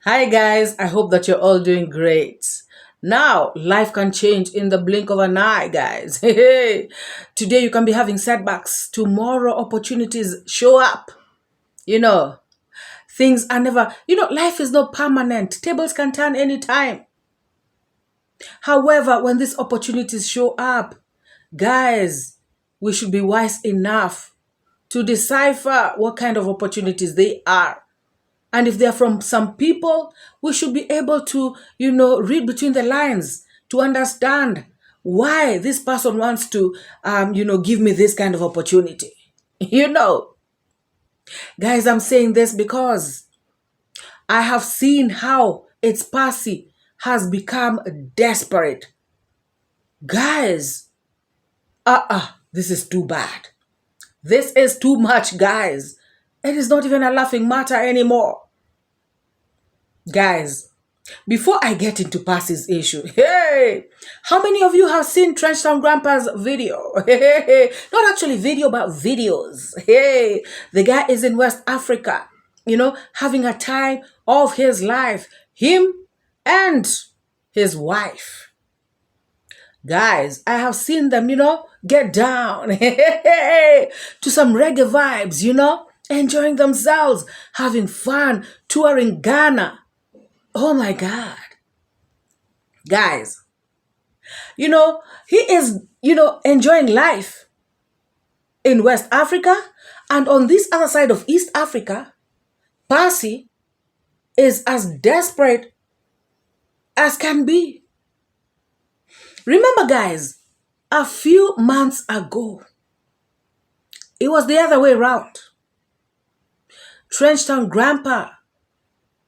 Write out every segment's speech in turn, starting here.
Hi guys, I hope that you're all doing great. Now, life can change in the blink of an eye, guys. Today you can be having setbacks. Tomorrow opportunities show up. You know, things are never, life is not permanent. Tables can turn anytime. However, when these opportunities show up, guys, we should be wise enough to decipher what kind of opportunities they are. And if they're from some people, we should be able to, read between the lines to understand why this person wants to, give me this kind of opportunity. Guys, I'm saying this because I have seen how its Passy has become desperate. Guys, this is too bad. This is too much, guys. It is not even a laughing matter anymore. Guys, before I get into Passy's issue, how many of you have seen Trenchtown Grandpa's video? Not actually video, but videos. The guy is in West Africa, having a time of his life. Him and his wife. Guys, I have seen them, get down to some reggae vibes, enjoying themselves, having fun, touring Ghana. Oh my God. Guys, he is, enjoying life in West Africa, and on this other side of East Africa, Passy is as desperate as can be. Remember, guys, a few months ago, it was the other way around. Trenchtown Grandpa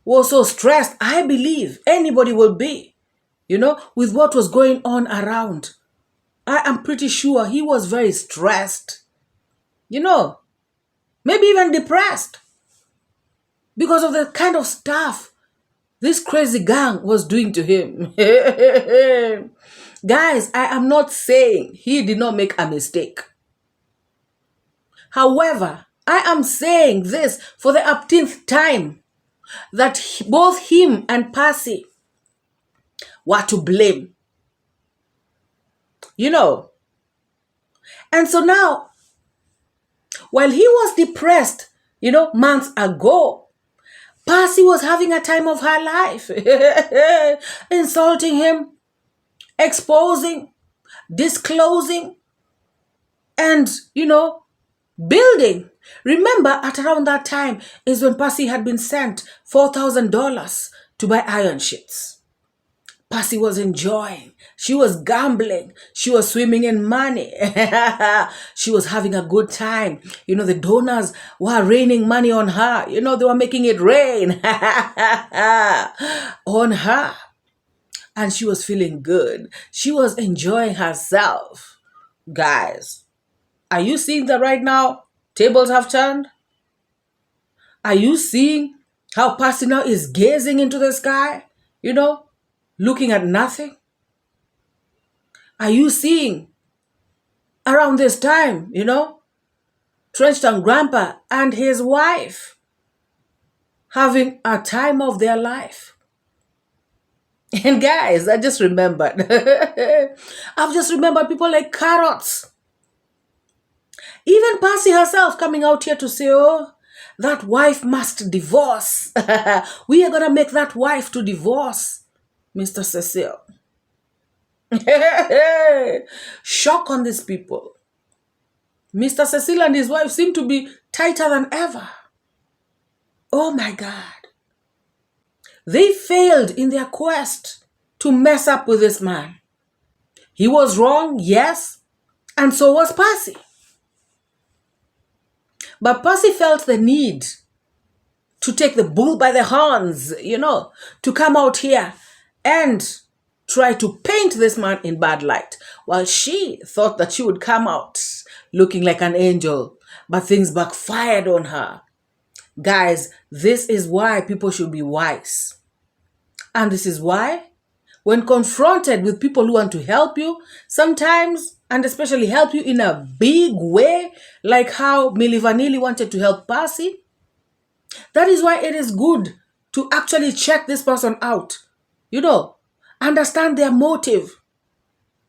was so stressed, I believe anybody will be, with what was going on around. I am pretty sure he was very stressed, maybe even depressed because of the kind of stuff this crazy gang was doing to him. Guys, I am not saying he did not make a mistake. However, I am saying this for the upteenth time, that both him and Passy were to blame. And so now, while he was depressed, months ago, Passy was having a time of her life. Insulting him, exposing, disclosing, and, building. Remember, at around that time is when Passy had been sent $4,000 to buy iron sheets. Passy was enjoying. She was gambling. She was swimming in money. She was having a good time. The donors were raining money on her. They were making it rain on her. And she was feeling good. She was enjoying herself. Guys, are you seeing that right now? Tables have turned. Are you seeing how Passy now is gazing into the sky? Looking at nothing? Are you seeing around this time, Trenchtown Grandpa and his wife having a time of their life? And guys, I just remembered. I've just remembered people like Carrots. Even Passy herself coming out here to say, oh, that wife must divorce. We are going to make that wife to divorce, Mr. Cecile. Shock on these people. Mr. Cecile and his wife seem to be tighter than ever. Oh my God. They failed in their quest to mess up with this man. He was wrong, yes, and so was Passy. But Passy felt the need to take the bull by the horns, to come out here and try to paint this man in bad light, while she thought that she would come out looking like an angel, but things backfired on her. Guys, this is why people should be wise. And this is why, when confronted with people who want to help you, sometimes, and especially help you in a big way, like how Milli Vanilli wanted to help Passy, that is why it is good to actually check this person out. You know, understand their motive.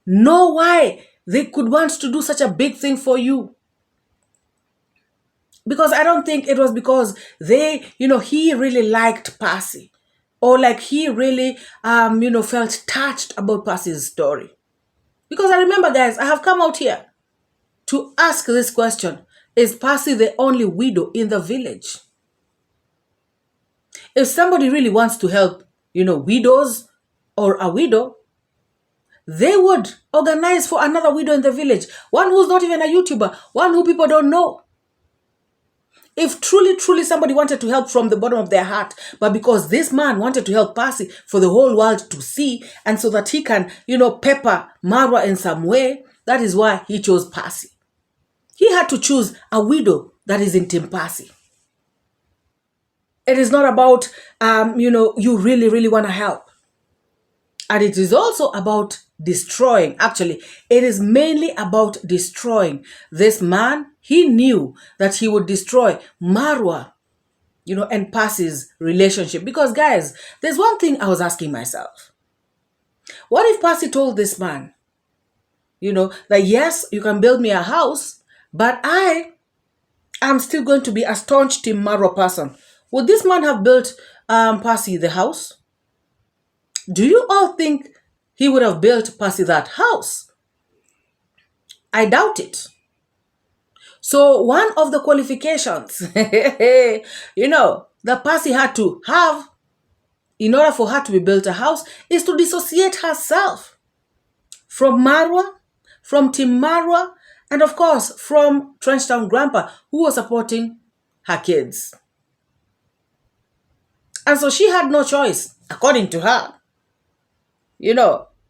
Know why they could want to do such a big thing for you. Because I don't think it was because he really liked Passy, or like he really, felt touched about Passy's story. Because I remember, guys, I have come out here to ask this question: is Passy the only widow in the village? If somebody really wants to help, widows or a widow, they would organize for another widow in the village, one who's not even a YouTuber, one who people don't know. If truly somebody wanted to help from the bottom of their heart, but because this man wanted to help Passy for the whole world to see, and so that he can, pepper Marwa in some way, that is why he chose Passy. He had to choose a widow that is in Team Passy. It is not about, you really want to help. And it is also about destroying. Actually, it is mainly about destroying. This man, he knew that he would destroy Marwa, and Passy's relationship. Because, guys, there's one thing I was asking myself. What if Passy told this man, that yes, you can build me a house, but I am still going to be a staunch Team Marwa person? Would this man have built Passy the house? Do you all think he would have built Passy that house? I doubt it. So one of the qualifications, that Passy had to have in order for her to be built a house is to dissociate herself from Marwa, from Team Marwa, and of course from Trenchtown Grandpa, who was supporting her kids. And so she had no choice, according to her.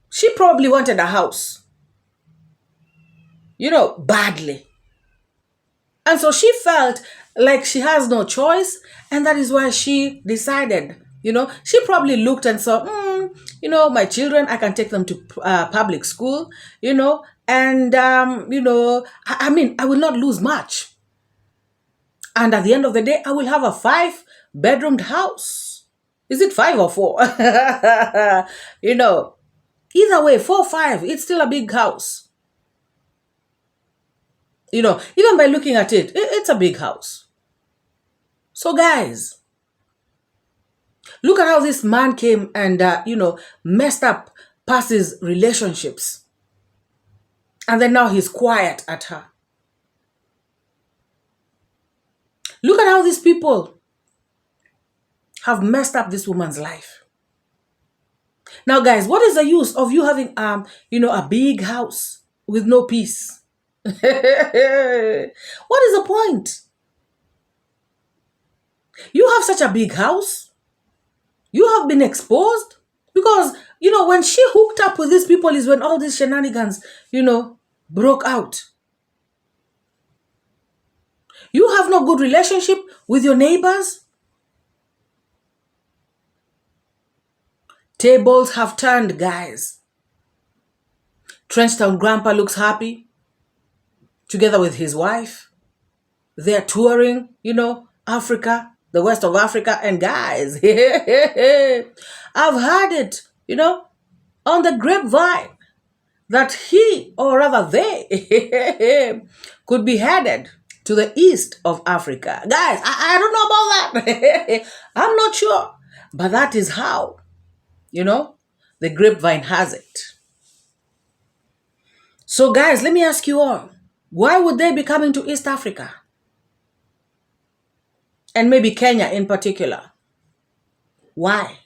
She probably wanted a house, badly. And so she felt like she has no choice, and that is why she decided, she probably looked and saw, my children, I can take them to public school, and, I will not lose much. And at the end of the day, I will have a 5-bedroomed house. Is it 5 or 4? Either way, 4 or 5, it's still a big house. Even by looking at it, it's a big house. So guys, look at how this man came and, messed up Passy's relationships. And then now he's quiet at her. Look at how these people have messed up this woman's life. Now, guys, what is the use of you having, a big house with no peace? What is the point? You have such a big house. You have been exposed. Because, when she hooked up with these people is when all these shenanigans, broke out. You have no good relationship with your neighbors. Tables have turned, guys. Trenchtown Grandpa looks happy, together with his wife. They're touring, Africa, the west of Africa. And guys, I've heard it, on the grapevine that he, or rather they, could be headed to the east of Africa. Guys, I don't know about that. I'm not sure. But that is how, the grapevine has it. So guys, let me ask you all, why would they be coming to East Africa? And maybe Kenya in particular. Why?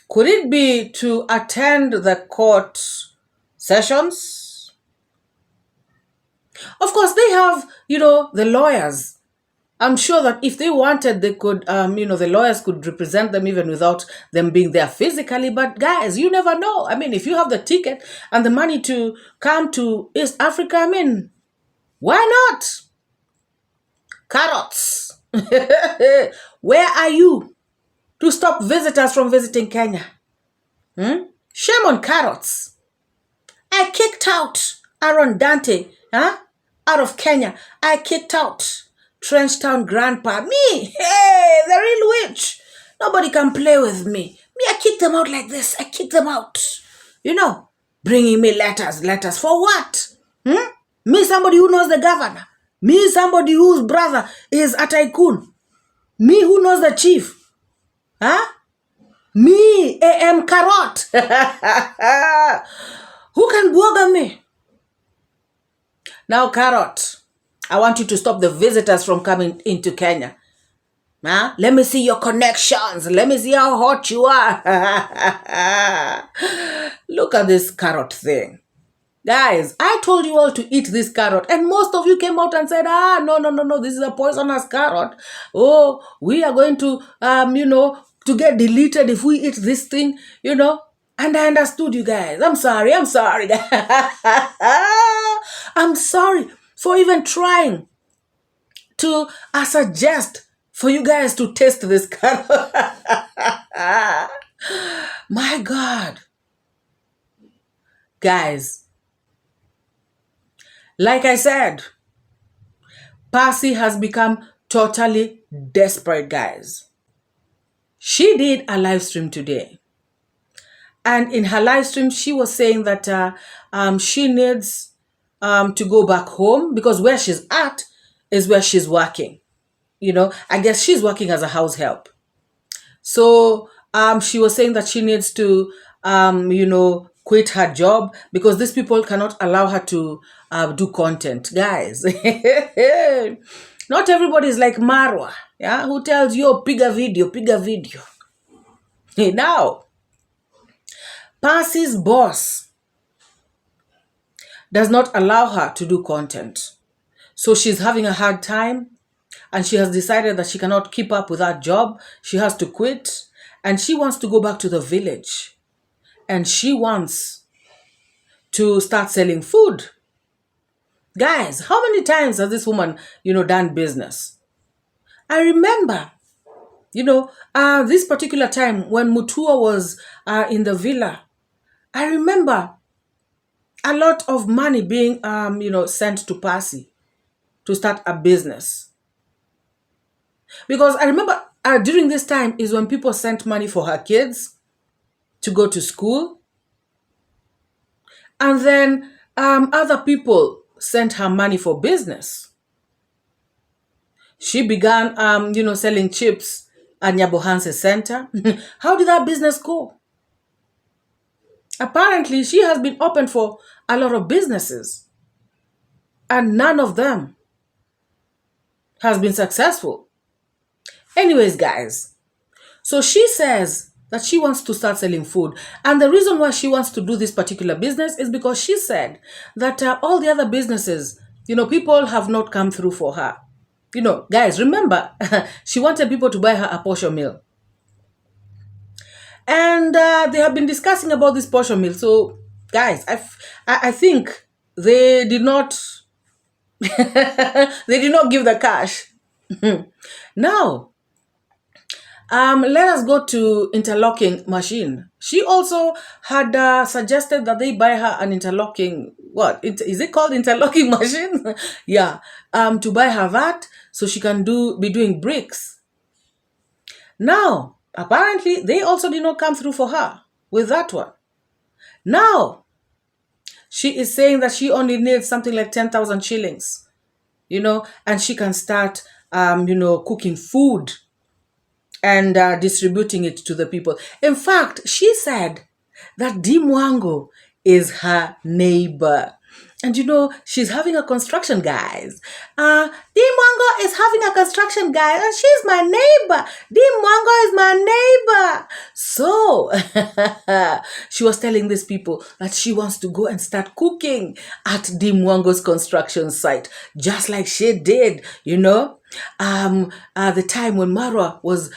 Could it be to attend the court sessions? Of course, they have, the lawyers. I'm sure that if they wanted, they could, the lawyers could represent them even without them being there physically. But guys, you never know. If you have the ticket and the money to come to East Africa, why not? Carrots. Where are you to stop visitors from visiting Kenya? Shame on Carrots. I kicked out Aaron Dante out of Kenya. I kicked out Trenchtown grandpa. Me, hey, the real witch. Nobody can play with me. Me, I kick them out like this. I kick them out. You know, bringing me letters. Letters for what? Me, somebody who knows the governor. Me, somebody whose brother is a tycoon. Me, who knows the chief. Huh? Me, A.M. Carrot. Who can bother me? Now, Carrot, I want you to stop the visitors from coming into Kenya. Huh? Let me see your connections. Let me see how hot you are. Look at this carrot thing. Guys, I told you all to eat this carrot, and most of you came out and said, no, this is a poisonous carrot. Oh, we are going to, to get deleted if we eat this thing, And I understood you guys. I'm sorry. I'm sorry for even trying to suggest for you guys to taste this carrot. My God. Guys, like I said, Passy has become totally desperate, guys. She did a live stream today. And in her live stream, she was saying that she needs to go back home because where she's at is where she's working. I guess she's working as a house help. So she was saying that she needs to, quit her job because these people cannot allow her to do content. Guys, not everybody is like Marwa, who tells you, pick a video. Hey, now, Passy's boss does not allow her to do content. So she's having a hard time and she has decided that she cannot keep up with that job. She has to quit and she wants to go back to the village and she wants to start selling food. Guys, how many times has this woman, done business? I remember, this particular time when Mutua was in the villa, I remember a lot of money being, sent to Passy to start a business. Because I remember during this time is when people sent money for her kids to go to school. And then other people sent her money for business. She began, selling chips at Nyabohanse Center. How did that business go? Apparently, she has been open for a lot of businesses. And none of them has been successful. Anyways, guys, so she says that she wants to start selling food. And the reason why she wants to do this particular business is because she said that all the other businesses, people have not come through for her. Guys, remember, she wanted people to buy her a portion meal. And they have been discussing about this portion meal. So, guys, I think they did not, they did not give the cash. Now, let us go to interlocking machine. She also had suggested that they buy her an interlocking, is it called interlocking machine? Yeah, to buy her that so she can be doing bricks. Now, apparently, they also did not come through for her with that one. Now, she is saying that she only needs something like 10,000 shillings, and she can start, cooking food and distributing it to the people. In fact, she said that deemwango is her neighbor. And she's having a construction, guys. deemwango is having a construction, guys, and she's my neighbor. deemwango is my neighbor. So, she was telling these people that she wants to go and start cooking at deemwango's construction site, just like she did, the time when Marwa was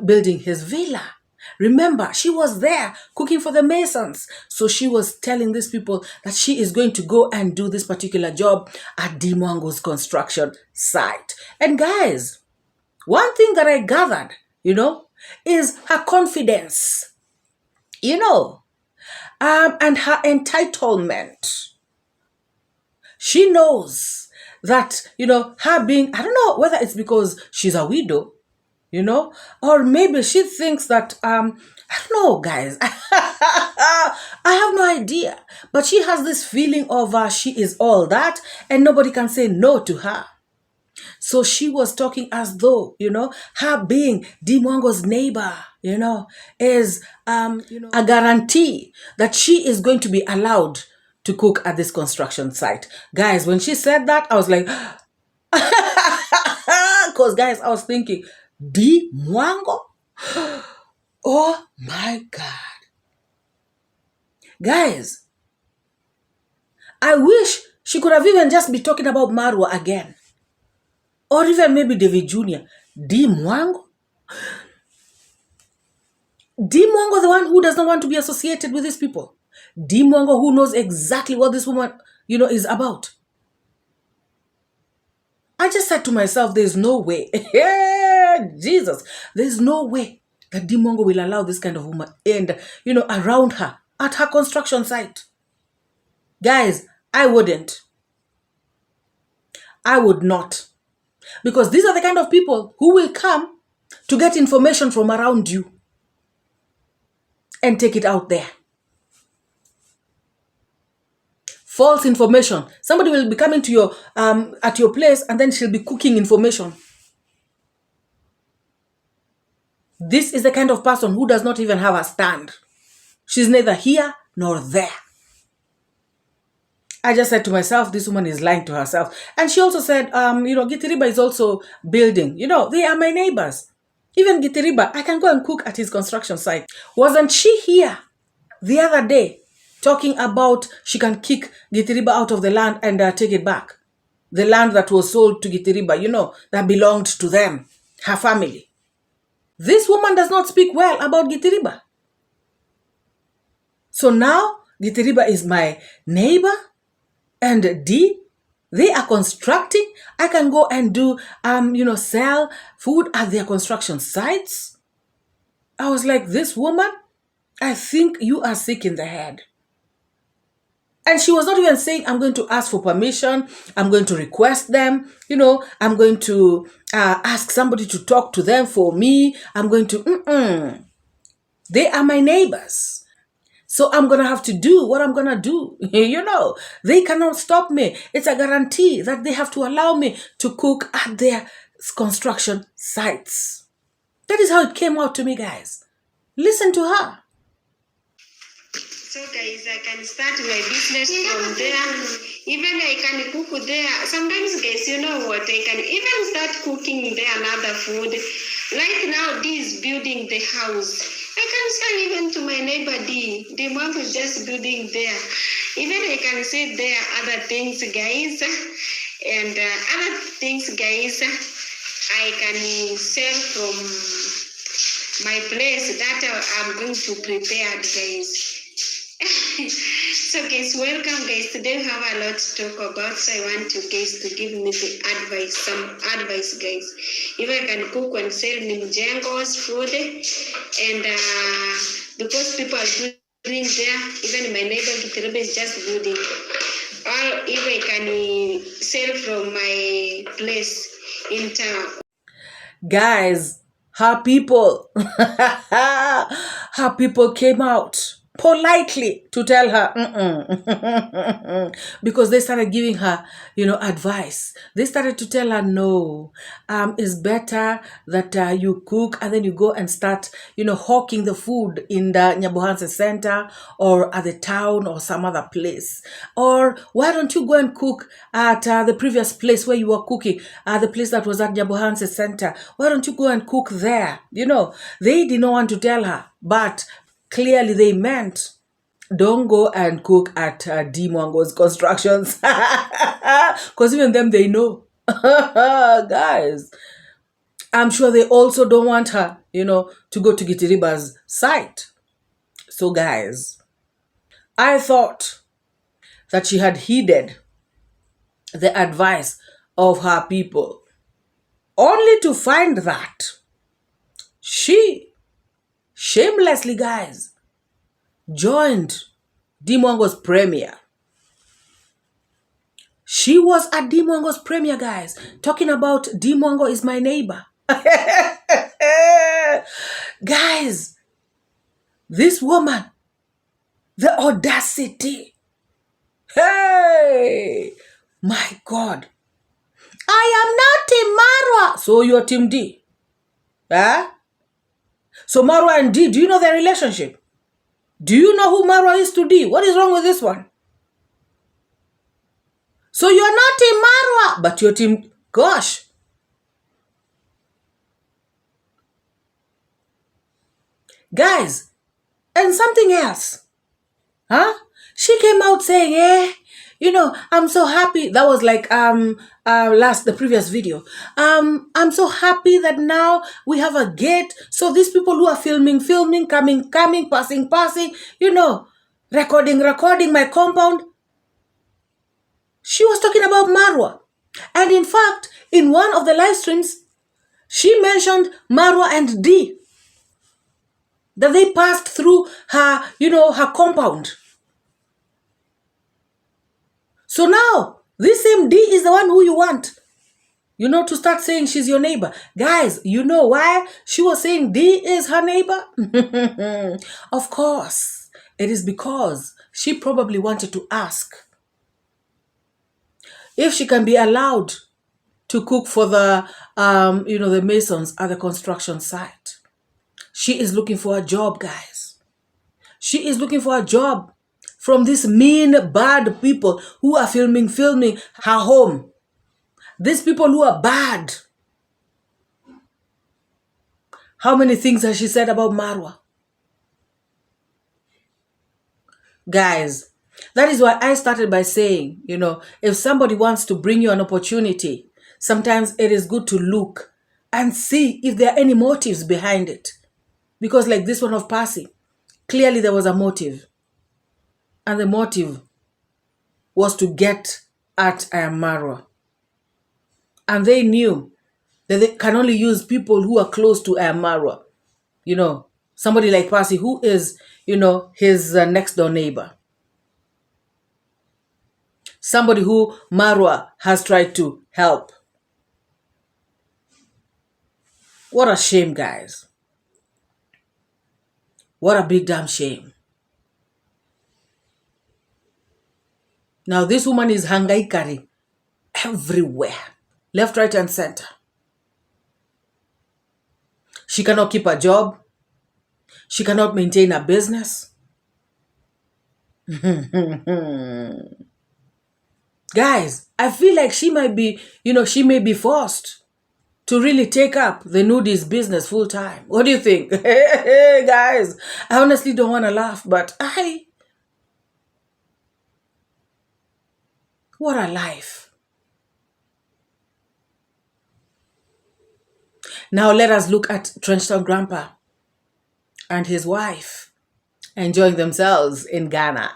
building his villa. Remember, she was there cooking for the Masons. So she was telling these people that she is going to go and do this particular job at deemwango's construction site. And guys, one thing that I gathered, is her confidence, and her entitlement. She knows that, her being, I don't know whether it's because she's a widow, or maybe she thinks that, I don't know, guys. I have no idea. But she has this feeling of she is all that and nobody can say no to her. So she was talking as though, her being Deemwango's neighbor, is, a guarantee that she is going to be allowed to cook at this construction site. Guys, when she said that, I was like, because guys, I was thinking, Mwango? Oh my God. Guys, I wish she could have even just been talking about marwa again. Or even maybe David Jr. Mwango? Mwango, the one who does not want to be associated with these people. Mwango, who knows exactly what this woman, is about. I just said to myself, there's no way. Jesus, there's no way that Mwango will allow this kind of woman and, around her at her construction site. Guys, I wouldn't. I would not. Because these are the kind of people who will come to get information from around you and take it out there. False information. Somebody will be coming to your at your place and then she'll be cooking information. This is the kind of person who does not even have a stand. She's neither here nor there. I just said to myself, this woman is lying to herself. And she also said, 𝐷𝐿𝐷 is also building. They are my neighbors. Even 𝐷𝐿𝐷, I can go and cook at his construction site. Wasn't she here the other day talking about she can kick 𝐷𝐿𝐷 out of the land and take it back? The land that was sold to 𝐷𝐿𝐷, that belonged to them, her family. This woman does not speak well about 𝐷𝐿𝐷. So now 𝐷𝐿𝐷 is my neighbor and they are constructing. I can go and do, sell food at their construction sites. I was like, this woman, I think you are sick in the head. And she was not even saying, I'm going to ask for permission. I'm going to request them. I'm going to ask somebody to talk to them for me. I'm going to, They are my neighbors. So I'm going to have to do what I'm going to do. They cannot stop me. It's a guarantee that they have to allow me to cook at their construction sites. That is how it came out to me, guys. Listen to her. So guys, I can start my business from there. Even I can cook there. Sometimes guys, you know what? I can even start cooking there another food. Like now, this building the house. I can sell even to my neighbor The mom is just building there. Even I can say there other things, guys. And other things, guys, I can sell from my place that I'm going to prepare, guys. So guys, welcome guys. Today we have a lot to talk about. So I want you guys to give me the advice, some advice, guys. If I can cook and sell Mwango's food, and because people are doing there, even my neighbor 𝐷𝐿𝐷 is just building. Or if I can sell from my place in town. Guys, her people, her people came out politely to tell her because they started giving her advice. They started to tell her, no, it's better that you cook and then you go and start hawking the food in the Nyabohanse Center or at the town or some other place. Or why don't you go and cook at the previous place where you were cooking, the place that was at Nyabohanse Center? Why don't you go and cook there? They did not want to tell her, but clearly they meant don't go and cook at Deemwango's constructions. Because even them, they know. Guys, I'm sure they also don't want her, to go to 𝐷𝐿𝐷's site. So guys, I thought that she had heeded the advice of her people, only to find that she shamelessly, guys, joined Deemwango's premiere. She was at deemwango's premiere, guys, talking about deemwango is my neighbor. Guys, this woman, the audacity. Hey, my God. I am not Team Marwa. So you're Team D. Huh? So Marwa and D, do you know their relationship? Do you know who Marwa is to D? What is wrong with this one? So you're not Team Marwa, but you're Team... Gosh. Guys, and something else. Huh? She came out saying, I'm so happy. That was like the previous video. I'm so happy that now we have a gate. So these people who are filming, coming, passing, recording my compound. She was talking about Marwa. And in fact, in one of the live streams, she mentioned Marwa and D. That they passed through her, her compound. So now, this same D is the one who you want, to start saying she's your neighbor. Guys, you know why she was saying D is her neighbor? Of course, it is because she probably wanted to ask if she can be allowed to cook for the, the masons at the construction site. She is looking for a job, guys. She is looking for a job from these mean, bad people who are filming her home. These people who are bad. How many things has she said about Marwa? Guys, that is why I started by saying, if somebody wants to bring you an opportunity, sometimes it is good to look and see if there are any motives behind it. Because like this one of Passy, clearly there was a motive. And the motive was to get at Marwa. And they knew that they can only use people who are close to Marwa. Somebody like Passy who is, his next door neighbor. Somebody who Marwa has tried to help. What a shame, guys. What a big damn shame. Now this woman is hangaikari everywhere. Left, right, and center. She cannot keep a job. She cannot maintain a business. Guys, I feel like she might be, she may be forced to really take up the nudies business full time. What do you think? Hey, guys, I honestly don't want to laugh, but what a life. Now let us look at Trenchtown Grandpa and his wife enjoying themselves in Ghana.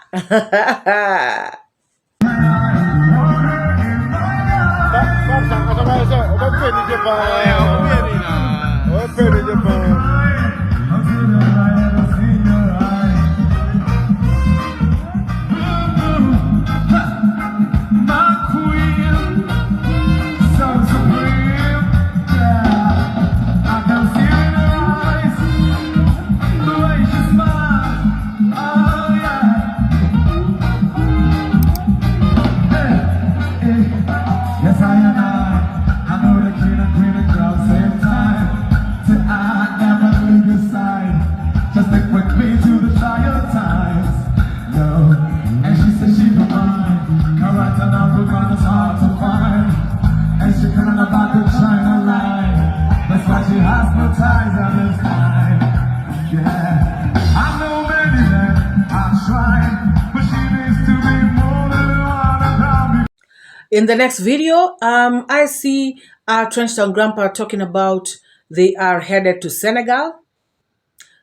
In the next video, I see Trenchtown Grandpa talking about they are headed to Senegal.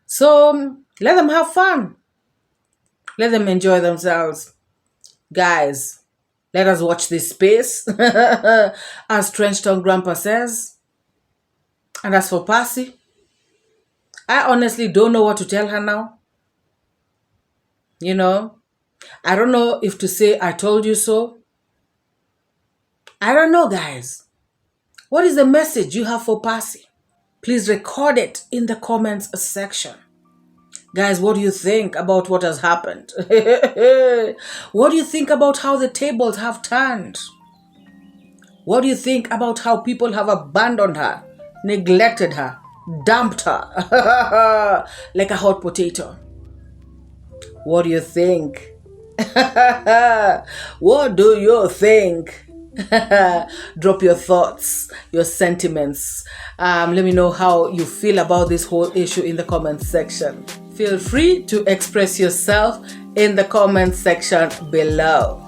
So let them have fun. Let them enjoy themselves. Guys, let us watch this space. As Trenchtown Grandpa says. And as for Passy, I honestly don't know what to tell her now. I don't know if to say I told you so. I don't know, guys. What is the message you have for Passy? Please record it in the comments section. Guys, what do you think about what has happened? What do you think about how the tables have turned? What do you think about how people have abandoned her, neglected her, dumped her like a hot potato? What do you think? What do you think? Drop your thoughts, your sentiments. Let me know how you feel about this whole issue in the comments section. Feel free to express yourself in the comments section below.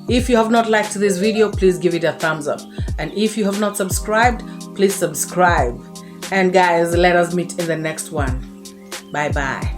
If you have not liked this video, please give it a thumbs up. And if you have not subscribed, please subscribe. And guys, let us meet in the next one. Bye bye.